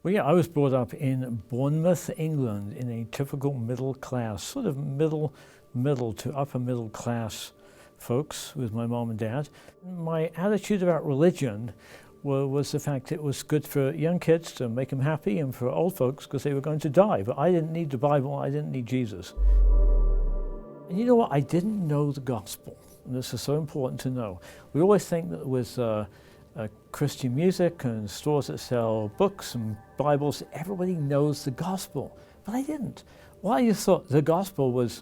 Well, yeah, I was brought up in Bournemouth, England, in a typical middle class, sort of middle to upper middle class folks with my mom and dad. My attitude about religion was the fact it was good for young kids to make them happy and for old folks because they were going to die. But I didn't need the Bible, I didn't need Jesus. And you know what? I didn't know the gospel. And this is so important to know. We always think that with Christian music and stores that sell books and Bibles, everybody knows the gospel. But I didn't. Well, I just thought the gospel was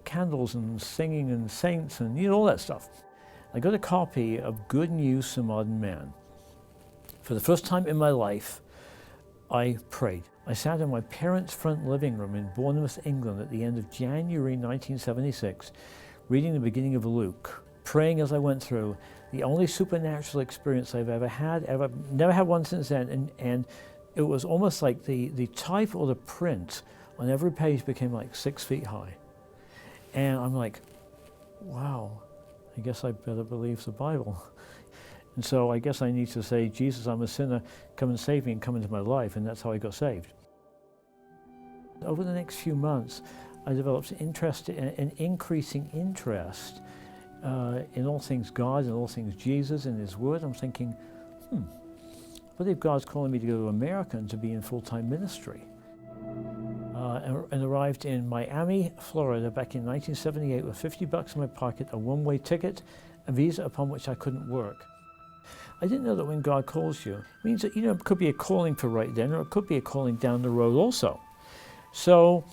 candles and singing and saints and all that stuff. I got a copy of Good News for Modern Man. For the first time in my life, I prayed. I sat in my parents' front living room in Bournemouth, England at the end of January 1976, reading the beginning of Luke, praying as I went through. The only supernatural experience I've ever had, never had one since then, and it was almost like the type or the print on every page became like 6 feet high. And I'm like, wow, I guess I better believe the Bible. And so I guess I need to say, Jesus, I'm a sinner, come and save me and come into my life, and that's how I got saved. Over the next few months, I developed an increasing interest in all things God and all things Jesus and His Word. I'm thinking, I believe God's calling me to go to America and to be in full-time ministry. And arrived in Miami, Florida back in 1978 with $50 in my pocket, a one-way ticket, a visa upon which I couldn't work. I didn't know that when God calls you, it means that it could be a calling for right then, or it could be a calling down the road also. So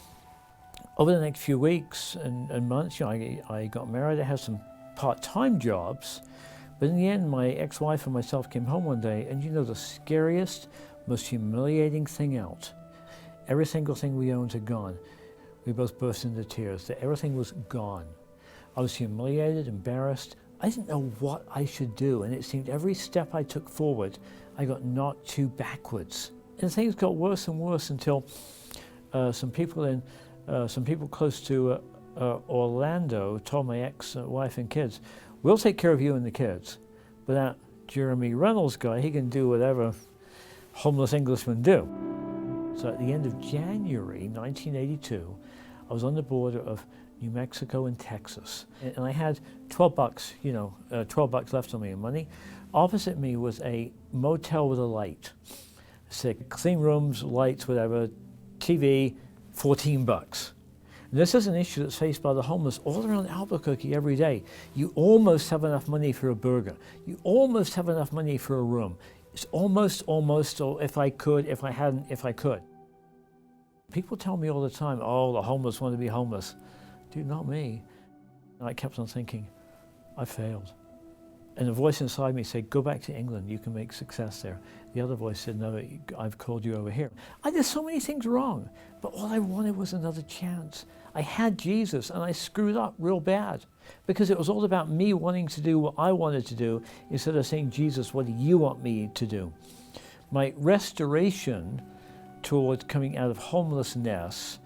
over the next few weeks and months, I got married. I had some part-time jobs, but in the end, my ex-wife and myself came home one day, and the scariest, most humiliating thing out. Every single thing we owned had gone. We both burst into tears. Everything was gone. I was humiliated, embarrassed. I didn't know what I should do, and it seemed every step I took forward, I got knocked 2 backwards. And things got worse and worse until some people close to Orlando told my ex-wife and kids, we'll take care of you and the kids. But that Jeremy Reynalds guy, he can do whatever homeless Englishmen do. So at the end of January 1982, I was on the border of New Mexico and Texas. And I had $12, $12 left on me in money. Opposite me was a motel with a light. So clean rooms, lights, whatever, TV, $14. And this is an issue that's faced by the homeless all around Albuquerque every day. You almost have enough money for a burger. You almost have enough money for a room. It's almost, or if I could, if I hadn't, if I could. People tell me all the time, oh, the homeless want to be homeless. Dude, not me. And I kept on thinking, I failed. And a voice inside me said, go back to England, you can make success there. The other voice said, no, I've called you over here. I did so many things wrong, but all I wanted was another chance. I had Jesus, and I screwed up real bad because it was all about me wanting to do what I wanted to do instead of saying, Jesus, what do you want me to do? My restoration towards coming out of homelessness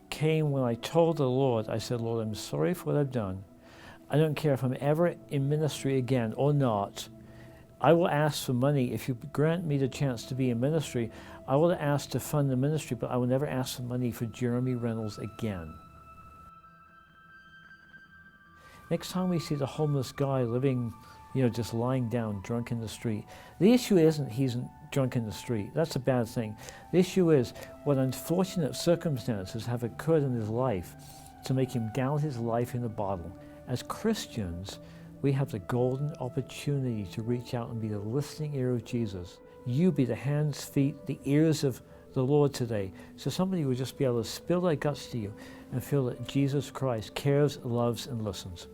came when I told the Lord, I said, Lord, I'm sorry for what I've done. I don't care if I'm ever in ministry again or not. I will ask for money. If you grant me the chance to be in ministry, I will ask to fund the ministry, but I will never ask for money for Jeremy Reynolds again. Next time we see the homeless guy living, just lying down drunk in the street, the issue isn't he's drunk in the street. That's a bad thing. The issue is what unfortunate circumstances have occurred in his life to make him down his life in a bottle. As Christians, we have the golden opportunity to reach out and be the listening ear of Jesus. You be the hands, feet, the ears of the Lord today, so somebody would just be able to spill their guts to you and feel that Jesus Christ cares, loves, and listens.